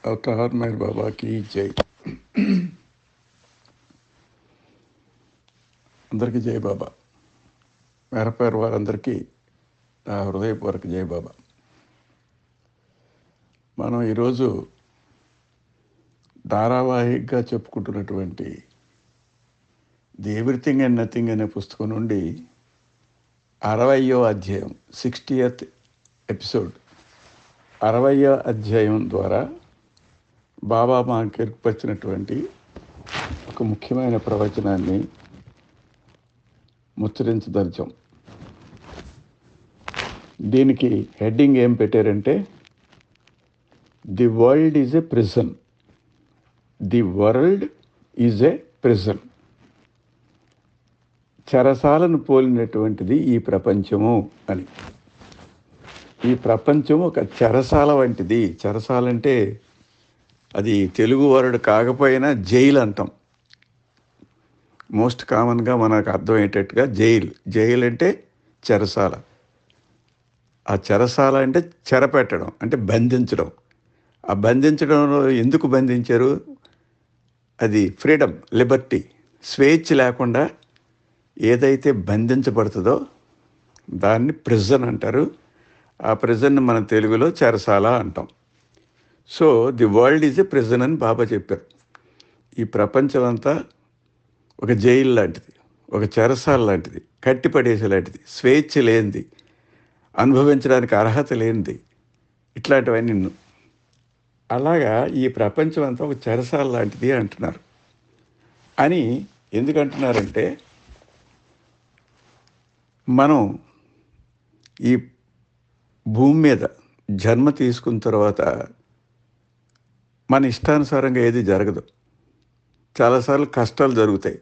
Avatar Meyer బాబాకి జై. అందరికీ జై బాబా. మేరపేరు వారందరికీ నా హృదయపూర్వక జై బాబా. మనం ఈరోజు ధారావాహికగా చెప్పుకుంటున్నటువంటి ది ఎవ్రీథింగ్ అండ్ నథింగ్ అనే పుస్తకం నుండి 60వ అధ్యాయం 60th ఎపిసోడ్ 60వ అధ్యాయం ద్వారా బాబా మనకు ఏర్పరిచినటువంటి ఒక ముఖ్యమైన ప్రవచనాన్ని ముచ్చరించదలిచాం. దీనికి హెడ్డింగ్ ఏం పెట్టారంటే, the world is a prison. The world is a prison. చెరసాలను పోలినటువంటిది ఈ ప్రపంచము అని. ఈ ప్రపంచం ఒక చెరసాల వంటిది. చెరసాల అంటే అది తెలుగు వర్డ్ కాకపోయినా జైలు అంటాం. మోస్ట్ కామన్గా మనకు అర్థమయ్యేటట్టుగా జైలు అంటే చెరసాల. ఆ చెరసాల అంటే చెర పెట్టడం, అంటే బంధించడం. ఆ బంధించడంలో ఎందుకు బంధించారు? అది ఫ్రీడమ్, లిబర్టీ, స్వేచ్ఛ లేకుండా ఏదైతే బంధించబడుతుందో దాన్ని ప్రిజన్ అంటారు. ఆ ప్రిజన్ మన తెలుగులో చెరసాల అంటాం. So the world is a prison అని బాబా చెప్పారు. ఈ ప్రపంచం అంతా ఒక జైలు లాంటిది, ఒక చెరసాల లాంటిది, కట్టిపడేసే లాంటిది, స్వేచ్ఛ లేనిది, అనుభవించడానికి అర్హత లేనిది, ఇట్లాంటివన్నీ. అలాగా ఈ ప్రపంచం అంతా ఒక చెరసాల లాంటిది అంటున్నారు. అని ఎందుకంటున్నారంటే, మనం ఈ భూమి మీద జన్మ తీసుకున్న తర్వాత మన ఇష్టానుసారంగా ఏది జరగదు. చాలాసార్లు కష్టాలు జరుగుతాయి.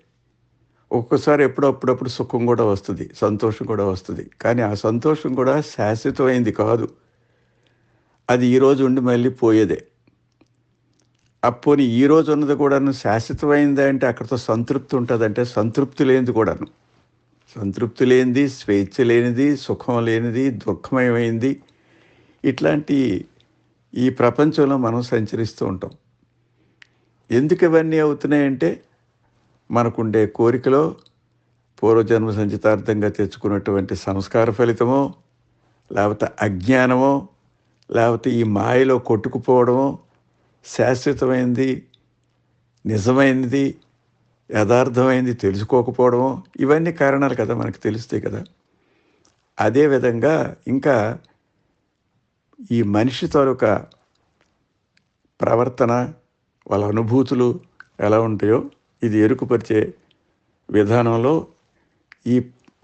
ఒక్కొక్కసారి అప్పుడప్పుడు సుఖం కూడా వస్తుంది, సంతోషం కూడా వస్తుంది. కానీ ఆ సంతోషం కూడా శాశ్వతమైంది కాదు. అది ఈరోజు ఉండి మళ్ళీ పోయేదే. అప్పుడు ఈరోజు ఉన్నది కూడాను శాశ్వతమైంది అంటే అక్కడితో సంతృప్తి ఉంటుందంటే సంతృప్తి లేనిది కూడాను. సంతృప్తి లేనిది, స్వేచ్ఛ లేనిది, సుఖం లేనిది, దుఃఖమయమైంది, ఇట్లాంటి ఈ ప్రపంచంలో మనం సంచరిస్తూ ఉంటాం. ఎందుకు ఇవన్నీ అవుతున్నాయంటే, మనకుండే కోరికలో పూర్వజన్మ సంచితార్థంగా తెచ్చుకున్నటువంటి సంస్కార ఫలితమో, లేకపోతే అజ్ఞానమో, లేకపోతే ఈ మాయలో కొట్టుకుపోవడమో, శాశ్వతమైంది, నిజమైనది, యథార్థమైంది తెలుసుకోకపోవడమో, ఇవన్నీ కారణాలు కదా, మనకు తెలుస్తాయి కదా. అదేవిధంగా ఇంకా ఈ మనిషి తాలూకా ప్రవర్తన, వాళ్ళ అనుభూతులు ఎలా ఉంటాయో ఇది ఎరుకుపరిచే విధానంలో ఈ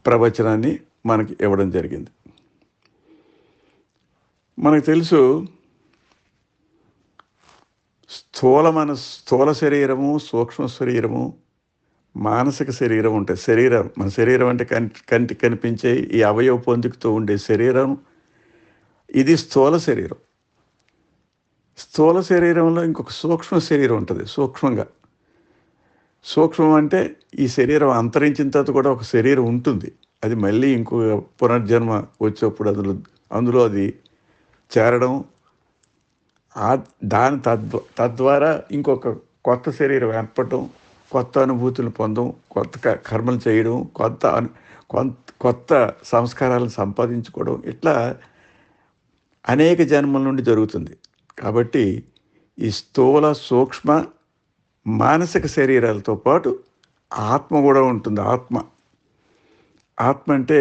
ప్రవచనాన్ని మనకి ఇవ్వడం జరిగింది. మనకు తెలుసు, స్థూల శరీరము, సూక్ష్మ శరీరము, మానసిక శరీరం ఉంటాయి. మన శరీరం అంటే కంటికి కనిపించే ఈ అవయవ పొందికతో ఉండే శరీరం, ఇది స్థూల శరీరం. స్థూల శరీరంలో ఇంకొక సూక్ష్మ శరీరం ఉంటుంది. సూక్ష్మం అంటే ఈ శరీరం అంతరించిన తర్వాత కూడా ఒక శరీరం ఉంటుంది. అది మళ్ళీ ఇంకొక పునర్జన్మ వచ్చేప్పుడు అందులో అది చేరడం, దాని తద్వారా ఇంకొక కొత్త శరీరం ఏర్పడడం, కొత్త అనుభూతులు పొందడం, కొత్త కర్మలు చేయడం, కొత్త సంస్కారాలను సంపాదించుకోవడం, ఇట్లా అనేక జన్మల నుండి జరుగుతుంది. కాబట్టి ఈ స్థూల, సూక్ష్మ, మానసిక శరీరాలతో పాటు ఆత్మ కూడా ఉంటుంది. ఆత్మ అంటే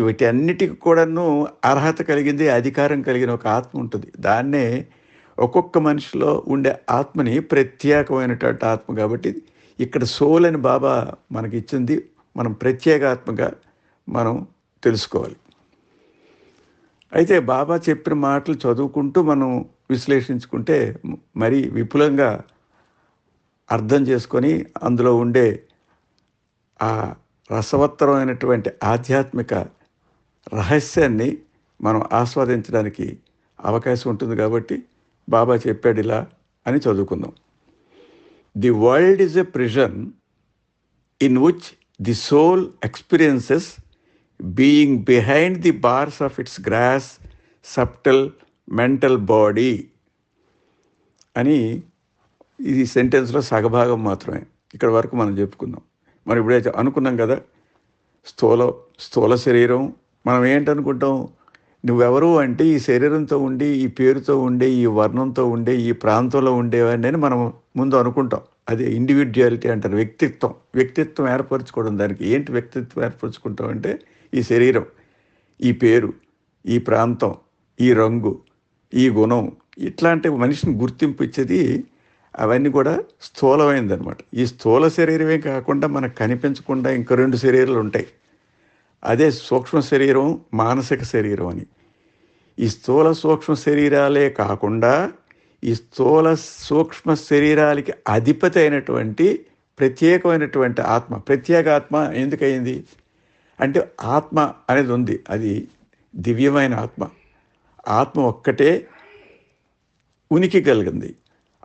వీటి అన్నిటికి కూడాను అర్హత కలిగింది, అధికారం కలిగిన ఒక ఆత్మ ఉంటుంది. దాన్నే ఒక్కొక్క మనిషిలో ఉండే ఆత్మని ప్రత్యేకమైనటువంటి ఆత్మ. కాబట్టి ఇక్కడ సోల్ అని బాబా మనకి ఇచ్చింది, మనం ప్రత్యేగాత్మగా మనం తెలుసుకోవాలి. అయితే బాబా చెప్పిన మాటలు చదువుకుంటూ మనం విశ్లేషించుకుంటే మరీ విపులంగా అర్థం చేసుకొని అందులో ఉండే ఆ రసవత్తరమైనటువంటి ఆధ్యాత్మిక రహస్యాన్ని మనం ఆస్వాదించడానికి అవకాశం ఉంటుంది. కాబట్టి బాబా చెప్పాడు ఇలా అని చదువుకుందాం. The world is a prison in which the soul experiences being behind the bars of its grass, subtle mental body. అని ఇది సెంటెన్స్లో సగభాగం మాత్రమే. ఇక్కడ వరకు మనం చెప్పుకుందాం. మనం ఇప్పుడైతే అనుకున్నాం కదా, స్థూల స్థూల శరీరం. మనం ఏంటనుకుంటాం, నువ్వెవరు అంటే ఈ శరీరంతో ఉండి, ఈ పేరుతో ఉండే, ఈ వర్ణంతో ఉండే, ఈ ప్రాంతంలో ఉండేవాడిని అని మనం ముందు అనుకుంటాం. అది ఇండివిజువాలిటీ అంటారు, వ్యక్తిత్వం. వ్యక్తిత్వం ఏర్పరచుకోవడం. దానికి ఏంటి వ్యక్తిత్వం ఏర్పరచుకుంటాం అంటే ఈ శరీరం, ఈ పేరు, ఈ ప్రాంతం, ఈ రంగు, ఈ గుణం, ఇట్లాంటి మనిషిని గుర్తింపు ఇచ్చేది అవన్నీ కూడా స్థూలమైందనమాట. ఈ స్థూల శరీరమే కాకుండా మనకు కనిపించకుండా ఇంకో 2 శరీరాలు ఉంటాయి. అదే సూక్ష్మ శరీరం, మానసిక శరీరం అని. ఈ స్థూల సూక్ష్మ శరీరాలే కాకుండా ఈ స్థూల సూక్ష్మ శరీరాలకి అధిపతి అయినటువంటి ప్రత్యేకమైనటువంటి ఆత్మ. ప్రత్యేక ఆత్మ ఎందుకయింది అంటే ఆత్మ అనేది ఉంది, అది దివ్యమైన ఆత్మ. ఆత్మ ఒక్కటే ఉనికి కలిగింది.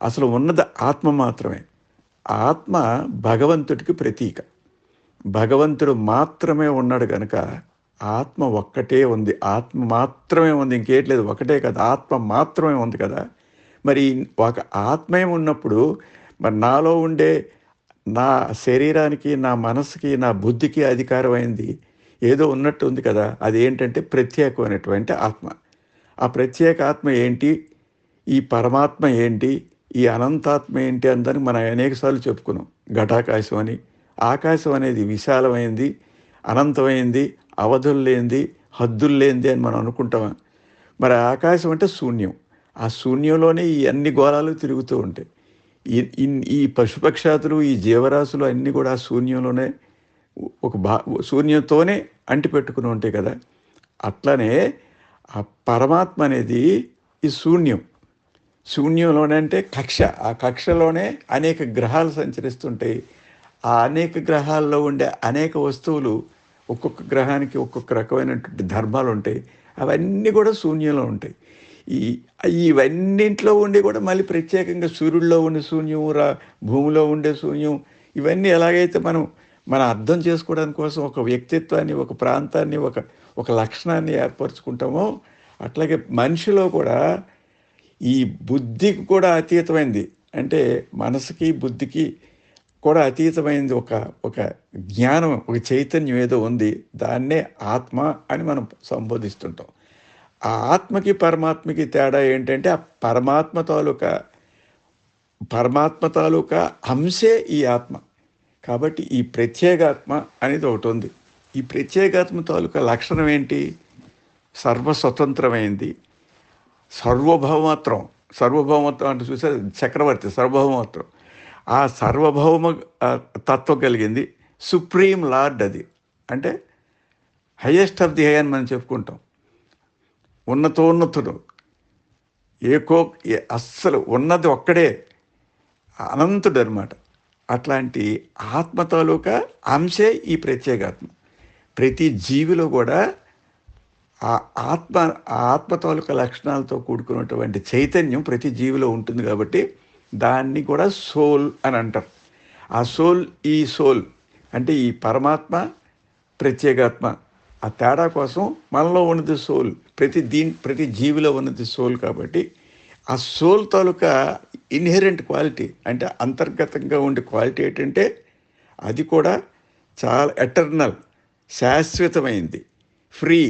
అసలు ఉన్నది ఆత్మ మాత్రమే. ఆత్మ భగవంతుడికి ప్రతీక. భగవంతుడు మాత్రమే ఉన్నాడు కనుక ఆత్మ ఒక్కటే ఉంది. ఆత్మ మాత్రమే ఉంది, ఇంకేట్లేదు. ఒకటే కదా, ఆత్మ మాత్రమే ఉంది కదా. మరి ఒక ఆత్మే ఉన్నప్పుడు మరి నాలో ఉండే నా శరీరానికి, నా మనసుకి, నా బుద్ధికి అధికారం అయింది ఏదో ఉన్నట్టు ఉంది కదా. అది ఏంటంటే ప్రత్యేకమైనటువంటి ఆత్మ. ఆ ప్రత్యేక ఆత్మ ఏంటి, ఈ పరమాత్మ ఏంటి, ఈ అనంతాత్మ ఏంటి అందని మనం అనేకసార్లు చెప్పుకున్నాం. ఘటాకాశం అని. ఆకాశం అనేది విశాలమైంది, అనంతమైంది, అవధులు లేనిది, హద్దులు లేనిది అని మనం అనుకుంటామా? మరి ఆకాశం అంటే శూన్యం. ఆ శూన్యంలోనే ఈ అన్ని గోళాలు తిరుగుతూ ఉంటాయి. ఈ పశుపక్షాతులు, ఈ జీవరాశులు అన్నీ కూడా ఆ శూన్యంలోనే ఒక శూన్యంతోనే అంటిపెట్టుకుని ఉంటాయి కదా. అట్లనే ఆ పరమాత్మ అనేది ఈ శూన్యం. శూన్యంలోనే అంటే కక్ష. ఆ కక్షలోనే అనేక గ్రహాలు సంచరిస్తుంటాయి. ఆ అనేక గ్రహాల్లో ఉండే అనేక వస్తువులు, ఒక్కొక్క గ్రహానికి ఒక్కొక్క రకమైనటువంటి ధర్మాలు ఉంటాయి. అవన్నీ కూడా శూన్యంలో ఉంటాయి. ఇవన్నింట్లో ఉండి కూడా మళ్ళీ ప్రత్యేకంగా సూర్యుడిలో ఉండే శూన్యం, భూమిలో ఉండే శూన్యం, ఇవన్నీ ఎలాగైతే మనం అర్థం చేసుకోవడానికి కోసం ఒక వ్యక్తిత్వాన్ని, ఒక ప్రాంతాన్ని, ఒక లక్షణాన్ని ఏర్పరచుకుంటామో అట్లాగే మనిషిలో కూడా ఈ బుద్ధికి కూడా అతీతమైంది. అంటే మనసుకి బుద్ధికి కూడా అతీతమైంది ఒక జ్ఞానం, ఒక చైతన్యం ఏదో ఉంది. దాన్నే ఆత్మ అని మనం సంబోధిస్తుంటాం. ఆ ఆత్మకి పరమాత్మకి తేడా ఏంటంటే ఆ పరమాత్మ తాలూకా అంశే ఈ ఆత్మ. కాబట్టి ఈ ప్రత్యేగాత్మ అనేది ఒకటి ఉంది. ఈ ప్రత్యేగాత్మ తాలూకా లక్షణం ఏంటి? సర్వస్వతంత్రమైంది, సార్వభౌమత్వం అంటే చూసారు, చక్రవర్తి సార్వభౌమత్వం. ఆ సార్వభౌమ తత్వం కలిగింది. సుప్రీం లార్డ్ అది. అంటే హయ్యెస్ట్ ఆఫ్ ది హై అని మనం చెప్పుకుంటాం. ఉన్నతోన్నతుడు, అస్సలు ఉన్నది ఒక్కడే, అనంతుడు అనమాట. అట్లాంటి ఆత్మ తాలూకా అంశే ఈ ప్రత్యేగాత్మ. ప్రతి జీవిలో కూడా ఆ ఆత్మ తాలూకా లక్షణాలతో కూడుకున్నటువంటి చైతన్యం ప్రతి జీవిలో ఉంటుంది. కాబట్టి దాన్ని కూడా సోల్ అని అంటారు. ఆ సోల్ అంటే ఈ పరమాత్మ, ప్రత్యేగాత్మ. ఆ తేడా కోసం మనలో ఉన్నది సోల్, ప్రతి జీవిలో ఉన్నది సోల్. కాబట్టి ఆ సోల్ తాలూకా ఇన్హెరెంట్ క్వాలిటీ అంటే అంతర్గతంగా ఉండే క్వాలిటీ ఏంటంటే అది కూడా చాలా ఎటర్నల్, శాశ్వతమైంది. ఫ్రీ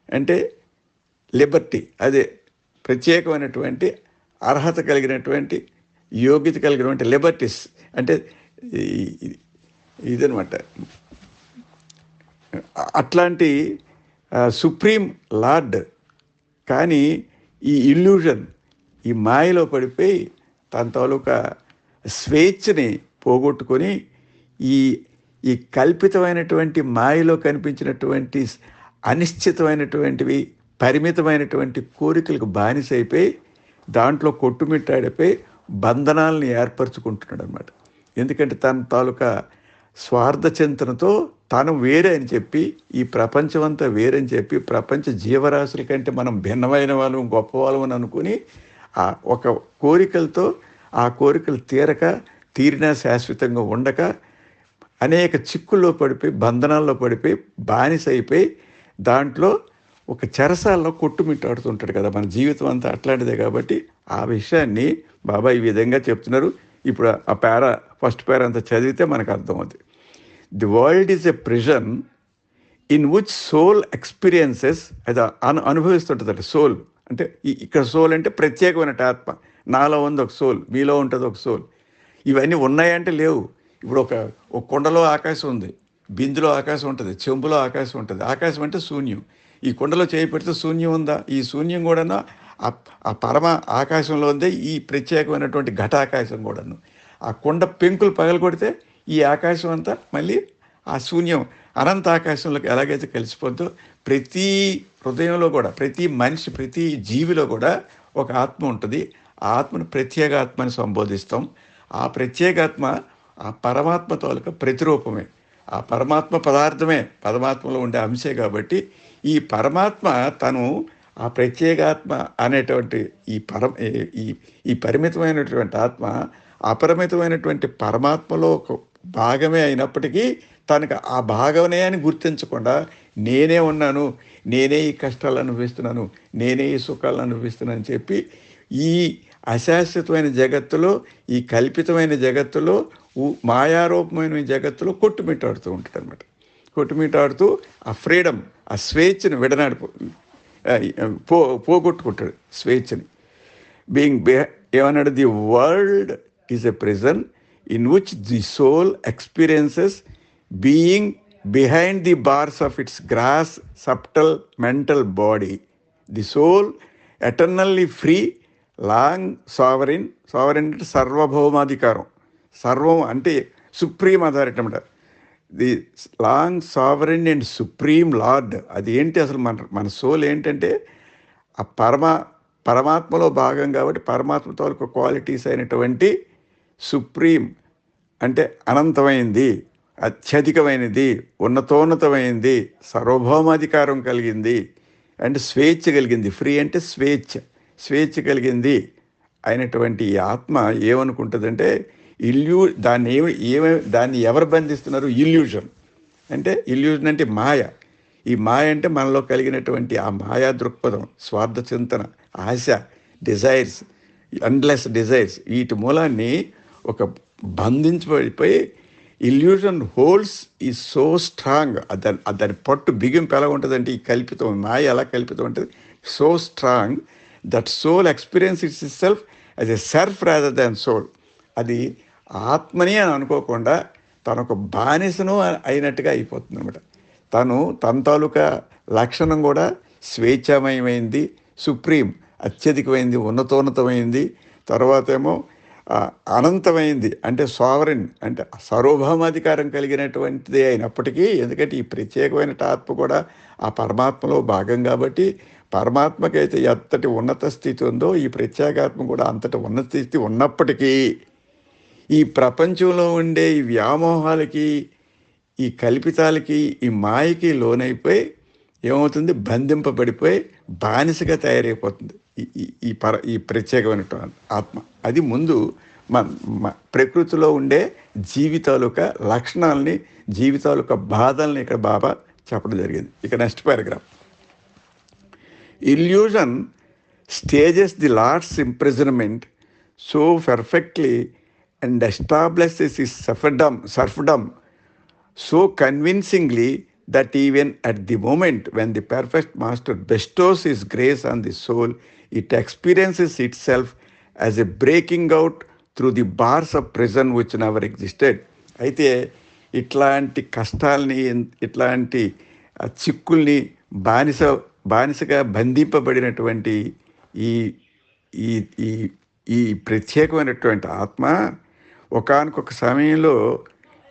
అంటే లిబర్టీ, అదే ప్రత్యేకమైనటువంటి అర్హత కలిగినటువంటి, యోగ్యత కలిగినటువంటి లిబర్టీస్ అంటే ఇదనమాట. అట్లాంటి సుప్రీం లార్డ్. కానీ ఈ ఇల్యూజన్, ఈ మాయలో పడిపోయి తన తాలూకా స్వేచ్ఛని పోగొట్టుకొని ఈ కల్పితమైనటువంటి మాయలో కనిపించినటువంటి అనిశ్చితమైనటువంటివి, పరిమితమైనటువంటి కోరికలకు బానిసైపోయి దాంట్లో కొట్టుమిట్టాడిపోయి బంధనాలను ఏర్పరచుకుంటున్నాడు అనమాట. ఎందుకంటే తన తాలూకా స్వార్థ చింతనతో తాను వేరే అని చెప్పి, ఈ ప్రపంచం అంతా వేరని చెప్పి, ప్రపంచ జీవరాశుల కంటే మనం భిన్నమైన వాళ్ళం, గొప్పవాళ్ళం అని అనుకుని ఒక కోరికలతో ఆ కోరికలు తీరినా శాశ్వతంగా ఉండక అనేక చిక్కుల్లో పడిపోయి, బంధనాల్లో పడిపోయి, బానిస అయిపోయి దాంట్లో ఒక చెరసాలలో కొట్టుమిట్టాడుతుంటాడు కదా, మన జీవితం అంతా అట్లాంటిదే. కాబట్టి ఆ విషయాన్ని బాబా ఈ విధంగా చెప్తున్నారు. ఇప్పుడు ఆ ఫస్ట్ పేరా అంతా చదివితే మనకు అర్థమవుతుంది. The world is a prison in which soul experiences, అది అనుభవిస్తుంటుంది. సోల్ అంటే ఇక్కడ సోల్ అంటే ప్రత్యేకమైన ఆత్మ. నాలో ఉంది ఒక సోల్, మీలో ఉంటుంది ఒక సోల్. ఇవన్నీ ఉన్నాయంటే లేవు. ఇప్పుడు ఒక కుండలో ఆకాశం ఉంది, బిందులో ఆకాశం ఉంటుంది, చెంబులో ఆకాశం ఉంటుంది. ఆకాశం అంటే శూన్యం. ఈ కుండలో చేయి పెడితే శూన్యం ఉందా? ఈ శూన్యం కూడాను ఆ పరమ ఆకాశంలో ఉందే ఈ ప్రత్యేకమైనటువంటి ఘటాకాశం కూడాను. ఆ కుండ పెంకులు పగలగొడితే ఈ ఆకాశం అంతా మళ్ళీ ఆ శూన్యం అనంత ఆకాశంలోకి ఎలాగైతే కలిసిపోద్దో, ప్రతి హృదయంలో కూడా, ప్రతి మనిషి, ప్రతి జీవిలో కూడా ఒక ఆత్మ ఉంటుంది. ఆ ఆత్మను ప్రత్యేగాత్మ అని సంబోధిస్తాం. ఆ ప్రత్యేగాత్మ ఆ పరమాత్మ తాలూకా ప్రతిరూపమే. ఆ పరమాత్మ పదార్థమే, పరమాత్మలో ఉండే అంశే. కాబట్టి ఈ పరమాత్మ తను ఆ ప్రత్యేగాత్మ అనేటువంటి ఈ పరిమితమైనటువంటి ఆత్మ అపరిమితమైనటువంటి పరమాత్మలో ఒక భాగమే అయినప్పటికీ తనకు ఆ భాగమే అని గుర్తించకుండా నేనే ఉన్నాను, నేనే ఈ కష్టాలు అనుభవిస్తున్నాను, నేనే ఈ సుఖాలను అనుభవిస్తున్నాను అని చెప్పి ఈ అశాశ్వతమైన జగత్తులో, ఈ కల్పితమైన జగత్తులో, మాయారూపమైన జగత్తులో కొట్టుమిట్టాడుతూ ఉంటాడు అనమాట. కొట్టుమిట్టాడుతూ ఆ ఫ్రీడమ్, ఆ స్వేచ్ఛను పోగొట్టుకుంటాడు స్వేచ్ఛని. ఏమన్నాడు? The world is a prison in which the soul experiences being behind the bars of its gross subtle mental body. The soul eternally free, long sovereign. Sovereign అంటే సర్వభౌమాధికారం, సర్వం అంటే సుప్రీం అథారిటీ అనమాట. The long sovereign and supreme lord. అది ఏంటి అసలు? మన soul ఏంటంటే ఆ పరమాత్మలో భాగం కాబట్టి పరమాత్మ తాలూకు క్వాలిటీస్ అయినటువంటి సుప్రీం అంటే అనంతమైంది, అత్యధికమైనది, ఉన్నతోన్నతమైంది, సార్వభౌమాధికారం కలిగింది అంటే స్వేచ్ఛ కలిగింది. ఫ్రీ అంటే స్వేచ్ఛ కలిగింది అయినటువంటి ఈ ఆత్మ ఏమనుకుంటుందంటే దాన్ని ఎవరు బంధిస్తున్నారు? ఇల్యూజన్ అంటే మాయ. ఈ మాయ అంటే మనలో కలిగినటువంటి ఆ మాయా దృక్పథం, స్వార్థ చింతన, ఆశ, డిజైర్స్, ఎండ్లెస్ డిజైర్స్, వీటి మూలాన్ని ఒక బంధించబడిపోయి illusion holds is so strong. దాని పట్టు బిగింపు ఎలా ఉంటుందంటే, ఈ కల్పితం మాయ ఎలా కల్పితం ఉంటుంది, so strong that soul experience itself as a self rather than soul. అది ఆత్మని అని అనుకోకుండా తనొక బానిసను అయినట్టుగా అయిపోతుంది అనమాట. తన తాలూకా లక్షణం కూడా స్వేచ్ఛామయమైంది, సుప్రీం అత్యధికమైంది, ఉన్నతోన్నతమైంది, తర్వాత ఏమో అనంతమైంది అంటే సావరిన్ అంటే సార్వభౌమాధికారం కలిగినటువంటిది అయినప్పటికీ, ఎందుకంటే ఈ ప్రత్యేకమైన ఆత్మ కూడా ఆ పరమాత్మలో భాగం కాబట్టి, పరమాత్మకైతే ఎంతటి ఉన్నత స్థితి ఉందో ఈ ప్రత్యేకాత్మ కూడా అంతటి ఉన్నత స్థితి ఉన్నప్పటికీ ఈ ప్రపంచంలో ఉండే ఈ వ్యామోహాలకి, ఈ కల్పితాలకి, ఈ మాయకి లోనైపోయి ఏమవుతుంది? బంధింపబడిపోయి బానిసగా తయారైపోతుంది ఈ ప్రత్యేకమైనటువంటి ఆత్మ. అది ముందు ప్రకృతిలో ఉండే జీవితాలుక లక్షణాలని, జీవితాలుక బాధల్ని ఇక్కడ బాబా చెప్పడం జరిగింది. ఇక next paragraph. Illusion stages the lord's imprisonment so perfectly and establishes his serfdom so convincingly that even at the moment when the perfect master bestows his grace on the soul, it experiences itself as a breaking out through the bars of prison which never existed. అయితే ఇట్లాంటి కష్టాలని, ఇట్లాంటి చిక్కుల్ని, బానిసగా బంధింపబడినటువంటి ఈ ప్రత్యేకమైనటువంటి ఆత్మ ఒకానొక సమయంలో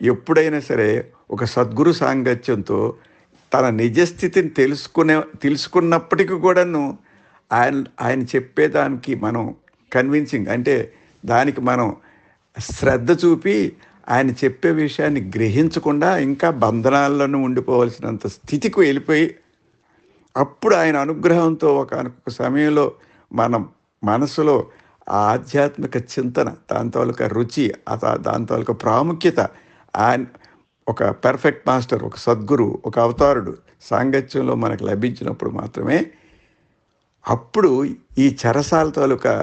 ఎప్పుడైనా సరే ఒక సద్గురు సాంగత్యంతో తన నిజస్థితిని తెలుసుకున్నప్పటికీ కూడాను ఆయన చెప్పేదానికి మనం కన్విన్సింగ్ అంటే దానికి మనం శ్రద్ధ చూపి ఆయన చెప్పే విషయాన్ని గ్రహించకుండా ఇంకా బంధనాల్లోనూ ఉండిపోవలసినంత స్థితికి వెళ్ళిపోయి, అప్పుడు ఆయన అనుగ్రహంతో ఒకానొక సమయంలో మనం మనసులో ఆ ఆధ్యాత్మిక చింతన, దాని తాలూకా రుచి, దాని తాలూకా ప్రాముఖ్యత, ఆయన ఒక పర్ఫెక్ట్ మాస్టర్, ఒక సద్గురు, ఒక అవతారుడు సాంగత్యంలో మనకు లభించినప్పుడు మాత్రమే అప్పుడు ఈ చెరసాల తాలూకా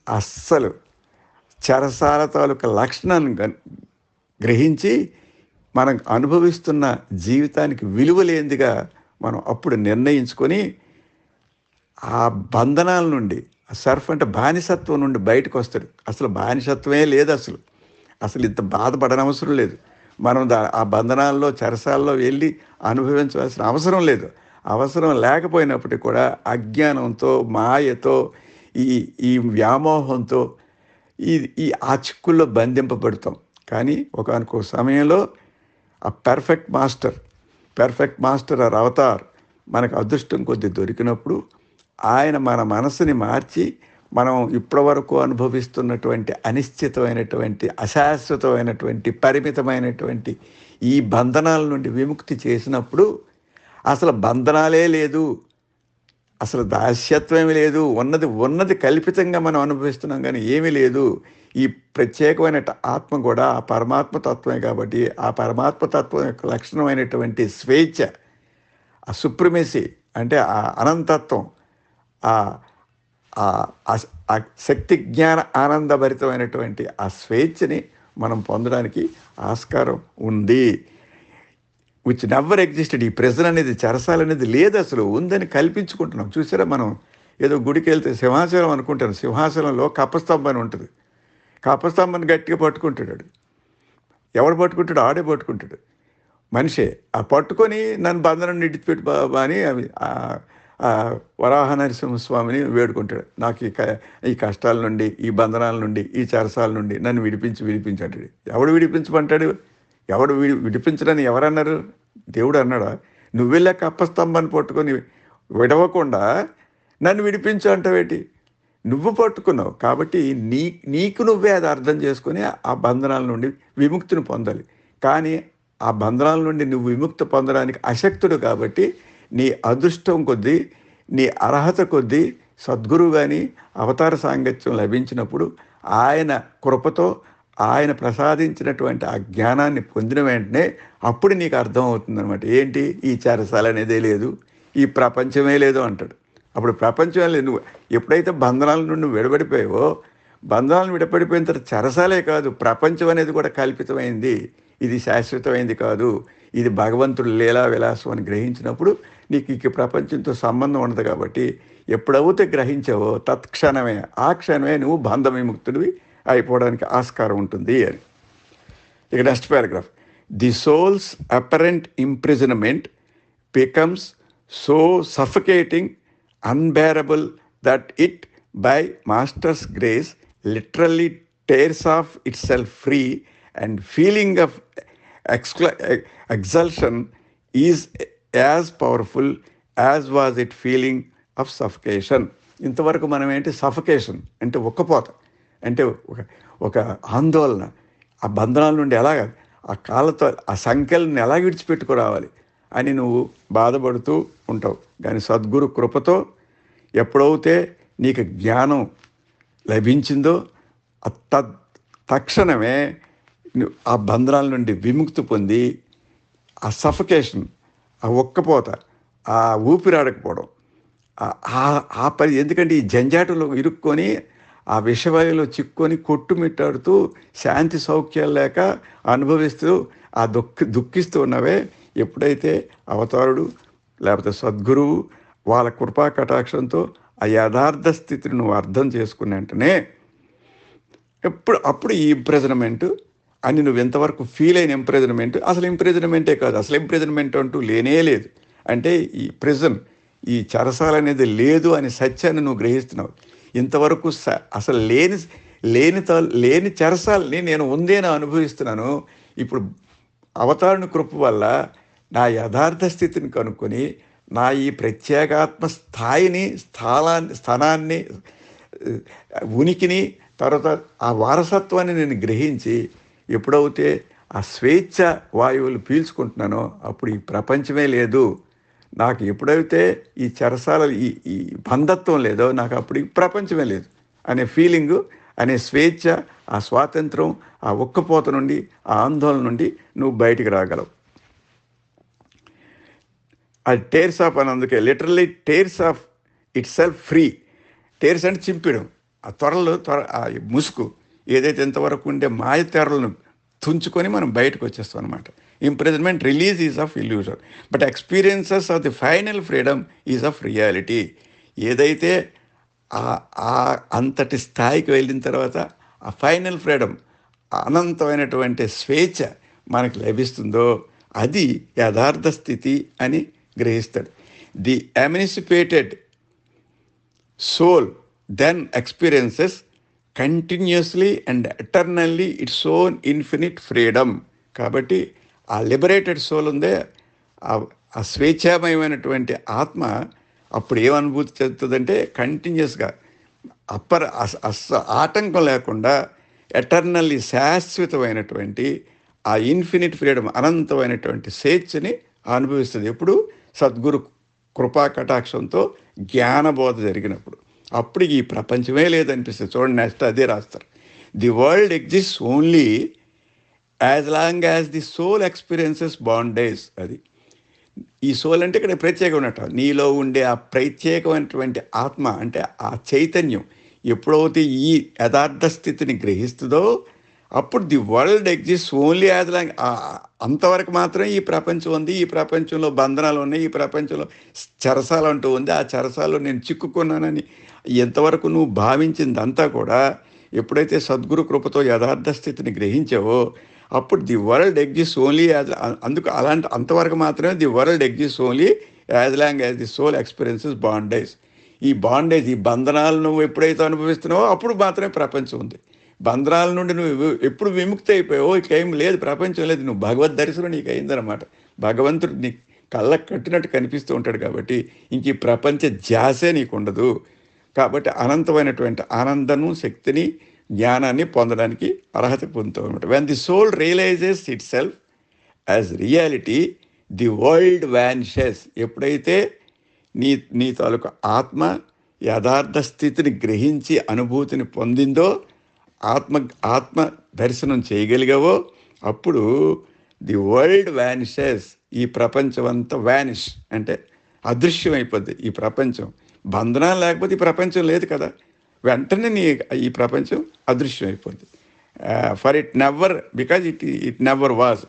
అస్సలు చెరసాల తాలూకా లక్షణాన్ని గ్రహించి మనం అనుభవిస్తున్న జీవితానికి విలువ లేనిదిగా మనం అప్పుడు నిర్ణయించుకొని ఆ బంధనాల నుండి సర్ఫ్ అంటే బానిసత్వం నుండి బయటకు వస్తాడు. అసలు బానిసత్వమే లేదు, అసలు ఇంత బాధపడనవసరం లేదు. మనం ఆ బంధనాల్లో చెరసాల్లో వెళ్ళి అనుభవించవలసిన అవసరం లేదు. అవసరం లేకపోయినప్పటికీ కూడా అజ్ఞానంతో, మాయతో, ఈ ఈ వ్యామోహంతో ఈ ఈ ఆ చిక్కుల్లో బంధింపబడతాం. కానీ ఒకానొక సమయంలో ఆ పెర్ఫెక్ట్ మాస్టర్ ఆర్ అవతార్ మనకు అదృష్టం కొద్ది దొరికినప్పుడు ఆయన మన మనసుని మార్చి మనం ఇప్పటివరకు అనుభవిస్తున్నటువంటి అనిశ్చితమైనటువంటి, అశాశ్వతమైనటువంటి, పరిమితమైనటువంటి ఈ బంధనాల నుండి విముక్తి చేసినప్పుడు అసలు బంధనాలే లేదు, అసలు దాస్యత్వమే లేదు, ఉన్నది కల్పితంగా మనం అనుభవిస్తున్నాం కానీ ఏమీ లేదు. ఈ ప్రత్యేకమైన ఆత్మ కూడా ఆ పరమాత్మ తత్వమే కాబట్టి ఆ పరమాత్మ తత్వం యొక్క లక్షణమైనటువంటి స్వేచ్ఛ, ఆ సుప్రిమసీ అంటే ఆ అనంతత్వం, ఆ శక్తి జ్ఞాన ఆనందభరితమైనటువంటి ఆ స్వేచ్ఛని మనం పొందడానికి ఆస్కారం ఉంది. Which never existed. ఈ ప్రెజర్ అనేది, చెరసాల అనేది లేదు, అసలు ఉందని కల్పించుకుంటున్నాం. చూసారా, మనం ఏదో గుడికి వెళ్తే సింహాసనం అనుకుంటాను, సింహాసనంలో కప్పస్తంభం అని ఉంటుంది. కప్పస్తంభాన్ని గట్టిగా పట్టుకుంటాడు. ఎవడు పట్టుకుంటాడు? ఆడే పట్టుకుంటాడు, మనిషే. ఆ పట్టుకొని నన్ను బంధనం విడిచిపెట్టి బాబా అని వరాహ నరసింహస్వామిని వేడుకుంటాడు. నాకు ఈ కష్టాల నుండి, ఈ బంధనాల నుండి, ఈ చెరసాల నుండి నన్ను విడిపించంటాడు. ఎవడు విడిపించమంటాడు? ఎవడు విడిపించడని ఎవరన్నారు? దేవుడు అన్నాడా? నువ్వు వెళ్ళా కప్పస్తంభాన్ని పట్టుకొని విడవకుండా నన్ను విడిపించు అంటావేటి? నువ్వు పట్టుకున్నావు కాబట్టి నీకు నువ్వే అది అర్థం చేసుకొని ఆ బంధనాల నుండి విముక్తిని పొందాలి. కానీ ఆ బంధనాల నుండి నువ్వు విముక్తి పొందడానికి అశక్తుడు కాబట్టి నీ అదృష్టం కొద్దీ, నీ అర్హత కొద్దీ సద్గురువు కానీ అవతార సాంగత్యం లభించినప్పుడు ఆయన కృపతో ఆయన ప్రసాదించినటువంటి ఆ జ్ఞానాన్ని పొందిన వెంటనే అప్పుడు నీకు అర్థం అవుతుందన్నమాట. ఏంటి? ఈ చెరసాల అనేదే లేదు, ఈ ప్రపంచమే లేదు అంటాడు. అప్పుడు ప్రపంచం లేదు. నువ్వు ఎప్పుడైతే బంధనాల నుండి విడబడిపోయావో, బంధనాలను విడబడిపోయిన తర్వాత చెరసాలే కాదు, ప్రపంచం అనేది కూడా కల్పితమైంది, ఇది శాశ్వతమైంది కాదు, ఇది భగవంతుడు లీలా విలాసం అని గ్రహించినప్పుడు నీకు ఇక ప్రపంచంతో సంబంధం ఉండదు. కాబట్టి ఎప్పుడైతే గ్రహించావో తత్క్షణమే, ఆ క్షణమే నువ్వు బంధ విముక్తుడివి అయిపోవడానికి ఆస్కారం ఉంటుంది అని. ఇక next paragraph. The souls apparent imprisonment becomes so suffocating, unbearable that it, by master's grace, literally tears off itself free, and feeling of exultation is as powerful as was it feeling of suffocation. ఇంతవరకు మనం ఏంటి? Suffocation అంటే ఉక్కపోత, అంటే ఒక ఆందోళన, ఆ బంధనాల నుండి ఎలాగ, ఆ కాళ్ళతో ఆ సంఖ్యలను ఎలా విడిచిపెట్టుకురావాలి అని నువ్వు బాధపడుతూ ఉంటావు. కానీ సద్గురు కృపతో ఎప్పుడైతే నీకు జ్ఞానం లభించిందో తక్షణమే ఆ బంధనాల నుండి విముక్తి పొంది ఆ సఫకేషన్, ఆ ఒక్కపోత, ఆ ఊపిరాడకపోవడం, ఆ పని. ఎందుకంటే ఈ జంజాటంలో ఇరుక్కొని ఆ విషవాయులో చిక్కుకొని కొట్టుమిట్టాడుతూ శాంతి సౌఖ్యాలు లేక అనుభవిస్తూ ఆ దుఃఖిస్తూ ఉన్నవే, ఎప్పుడైతే అవతారుడు లేకపోతే సద్గురువు వాళ్ళ కృపా కటాక్షంతో ఆ యథార్థ స్థితిని నువ్వు అర్థం చేసుకున్న వెంటనే అప్పుడు ఈ ఇంప్రెజన్మెంట్ అని నువ్వు ఎంతవరకు ఫీల్ అయిన ఇంప్రెజన్మెంట్ అసలు ఇంప్రెజన్మెంటే కాదు, అసలు ఇంప్రెజన్మెంట్ అంటూ లేనే లేదు. అంటే ఈ ప్రిజన్, ఈ చెరసాల అనేది లేదు అని సత్యాన్ని నువ్వు గ్రహిస్తున్నావు. ఇంతవరకు అసలు లేని చెరసాలని నేను ఉందేనా అనుభవిస్తున్నాను. ఇప్పుడు అవతారుని కృప వల్ల నా యథార్థ స్థితిని కనుక్కొని నా ఈ ప్రత్యేగాత్మ స్థానాన్ని, ఉనికిని, తర్వాత ఆ వారసత్వాన్ని నేను గ్రహించి ఎప్పుడైతే ఆ స్వేచ్ఛ వాయువులు పీల్చుకుంటున్నానో అప్పుడు ఈ ప్రపంచమే లేదు. నాకు ఎప్పుడైతే ఈ చెరసాల ఈ బంధత్వం లేదో నాకు అప్పుడు ఈ ప్రపంచమే లేదు అనే ఫీలింగు, అనే స్వేచ్ఛ, ఆ స్వాతంత్రం, ఆ ఉక్కపోత నుండి, ఆ ఆందోళన నుండి నువ్వు బయటికి రాగలవు. అది టేర్స్ ఆఫ్ అని అందుకే literally tears of it self free. Tears అంటే చింపడం, ఆ ఆ ముసుగు ఏదైతే ఇంతవరకు ఉండే మాయ తెరలను తుంచుకొని మనం బయటకు వచ్చేస్తాం అనమాట. Imprisonment release is of illusion, but experiences of the final freedom is of reality. ఏదైతే అంతటి స్థాయికి వెళ్ళిన తర్వాత ఆ ఫైనల్ ఫ్రీడమ్, అనంతమైనటువంటి స్వేచ్ఛ మనకు లభిస్తుందో అది యథార్థ స్థితి అని గ్రహిస్తాడు. The emancipated soul then experiences continuously and eternally its own infinite freedom. కాబట్టి ఆ లిబరేటెడ్ సోల్ ఉందే, ఆ స్వేచ్ఛామయమైనటువంటి ఆత్మ అప్పుడు ఏమనుభూతి చెందుతుందంటే కంటిన్యూస్గా ఆటంకం లేకుండా ఎటర్నల్లీ శాశ్వతమైనటువంటి ఆ ఇన్ఫినిట్ ఫ్రీడమ్, అనంతమైనటువంటి స్వేచ్ఛని అనుభవిస్తుంది. ఎప్పుడు సద్గురు కృపా కటాక్షంతో జ్ఞానబోధ జరిగినప్పుడు. అప్పుడు ఈ ప్రపంచమే లేదనిపిస్తుంది. చూడండి, నెక్స్ట్ అదే రాస్తారు. The world exist only as long as the soul experiences bondage. అది ఈ సోల్ అంటే ఇక్కడ ప్రత్యేకం ఉన్నట్టు, నీలో ఉండే ఆ ప్రత్యేకమైనటువంటి ఆత్మ అంటే ఆ చైతన్యం ఎప్పుడైతే ఈ యథార్థ స్థితిని గ్రహిస్తుందో అప్పుడు the world exist only as long, అంతవరకు మాత్రమే ఈ ప్రపంచం ఉంది. ఈ ప్రపంచంలో బంధనాలు ఉన్నాయి, ఈ ప్రపంచంలో చెరసాలు అంటూ ఉంది. ఆ చెరసాల్లో నేను చిక్కుకున్నానని ఎంతవరకు నువ్వు భావించిందంతా కూడా ఎప్పుడైతే సద్గురు కృపతో యథార్థ స్థితిని గ్రహించావో అప్పుడు the world exist only as, అందుకు అంతవరకు మాత్రమే the world exist only as long as the soul experiences bondage. ఈ బాండేజ్, ఈ బంధనాలు నువ్వు ఎప్పుడైతే అనుభవిస్తున్నావో అప్పుడు మాత్రమే ప్రపంచం ఉంది. బంధనాల నుండి నువ్వు ఎప్పుడు విముక్తి అయిపోయావో ఇక ఏం లేదు, ప్రపంచం లేదు. నువ్వు భగవద్ దర్శనం నీకు అయిందనమాట. భగవంతుడు నీ కళ్ళకు కట్టినట్టు కనిపిస్తూ ఉంటాడు. కాబట్టి ఇంక ఈ ప్రపంచ ధ్యాసే నీకు ఉండదు. కాబట్టి అనంతమైనటువంటి ఆనందము, శక్తిని, జ్ఞానాన్ని పొందడానికి అర్హత పొందుతావు అనమాట. When the soul realises itself as reality the world vanishes. ఎప్పుడైతే నీ తాలూకు ఆత్మ యథార్థ స్థితిని గ్రహించి అనుభూతిని పొందిందో, ఆత్మ దర్శనం చేయగలిగావో అప్పుడు ది వరల్డ్ వ్యానిషెస్. ఈ ప్రపంచం అంతా వ్యానిష్ అంటే అదృశ్యం అయిపోద్ది. ఈ ప్రపంచం బంధనాలు లేకపోతే ఈ ప్రపంచం లేదు కదా. వెంటనే ఈ ప్రపంచం అదృశ్యం అయిపోద్ది. For it never, because it never was.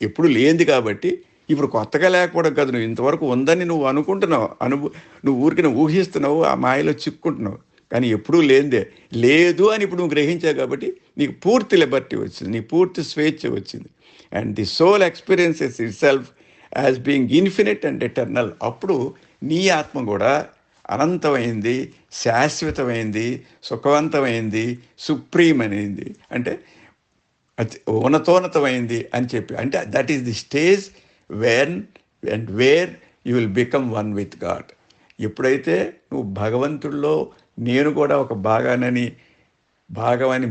ఎప్పుడు లేనిది కాబట్టి ఇప్పుడు కొత్తగా లేకపోవడం కదా. నువ్వు ఇంతవరకు ఉందని నువ్వు అనుకుంటున్నావు, నువ్వు ఊరికి ఊహిస్తున్నావు, ఆ మాయలో చిక్కుంటున్నావు. కానీ ఎప్పుడూ లేనిదే, లేదు అని ఇప్పుడు నువ్వు గ్రహించావు కాబట్టి నీకు పూర్తి లిబర్టీ వచ్చింది, నీ పూర్తి స్వేచ్ఛ వచ్చింది. And the soul experiences itself as being infinite and eternal. అప్పుడు నీ ఆత్మ కూడా అనంతమైంది, శాశ్వతమైంది, సుఖవంతమైంది, సుప్రీం అయింది, అంటే ఉన్నతోన్నతమైంది అని చెప్పి. అంటే that is the stage when and where you will become one with God. ఎప్పుడైతే నువ్వు భగవంతుడిలో నేను కూడా ఒక భాగమని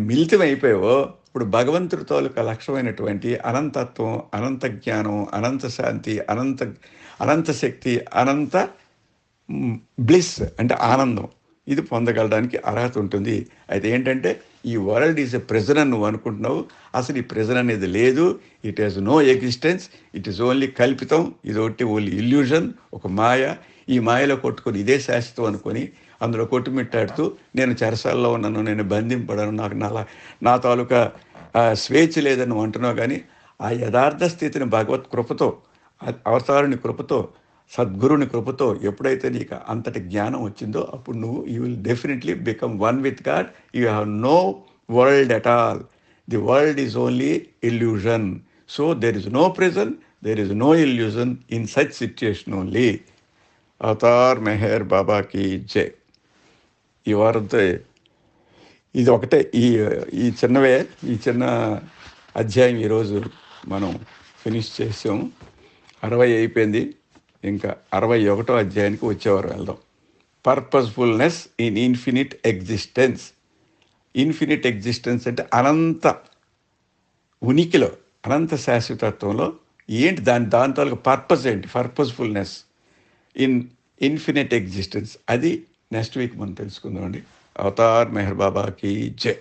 మిళితం అయిపోయావో ఇప్పుడు భగవంతుడి తాలూకా లక్ష్యమైనటువంటి అనంతత్వం, అనంత జ్ఞానం, అనంత శాంతి, అనంత శక్తి, అనంత బ్లిస్ అంటే ఆనందం, ఇది పొందగలడానికి అర్హత ఉంటుంది. అయితే ఏంటంటే ఈ వరల్డ్ ఈజ్ ఎ ప్రెజర్ అని నువ్వు అనుకుంటున్నావు. అసలు ఈ ప్రెజర్ అనేది లేదు. It has no existence. It is only కల్పితం. ఇది ఒకటి ఓన్లీ ఇల్యూజన్, ఒక మాయ. ఈ మాయలో కొట్టుకొని ఇదే శాశ్వతం అనుకొని అందులో కొట్టుమిట్టాడుతూ నేను చెరసాల్లో ఉన్నాను, నేను బంధింపడాను, నాకు నా తాలూకా స్వేచ్ఛ లేదని నువ్వు అంటున్నావు. కానీ ఆ యథార్థ స్థితిని భగవత్ కృపతో, అవతారుని కృపతో, సద్గురుని కృపతో ఎప్పుడైతే నీకు అంతటి జ్ఞానం వచ్చిందో అప్పుడు you will definitely become one with God. You have no world at all. The world is only illusion. So there is no present, there is no illusion in such situation only. Avatar Meher బాబాకి జై. ఈ వారంతో ఇది ఒకటే, ఈ చిన్న అధ్యాయం ఈరోజు మనం ఫినిష్ చేసాము. 60 అయిపోయింది. ఇంకా 61వ అధ్యాయానికి వచ్చేవారు వెళ్దాం. Purposefulness in infinite existence. Infinite existence అంటే అనంత ఉనికిలో, అనంత శాశ్వతత్వంలో ఏంటి దాని తాలూకు పర్పస్ ఏంటి, పర్పస్ఫుల్నెస్ ఇన్ ఇన్ఫినిట్ ఎగ్జిస్టెన్స్. అది నెక్స్ట్ వీక్ మనం తెలుసుకుందామండి. అవతార్ మెహర్ బాబాకి జై.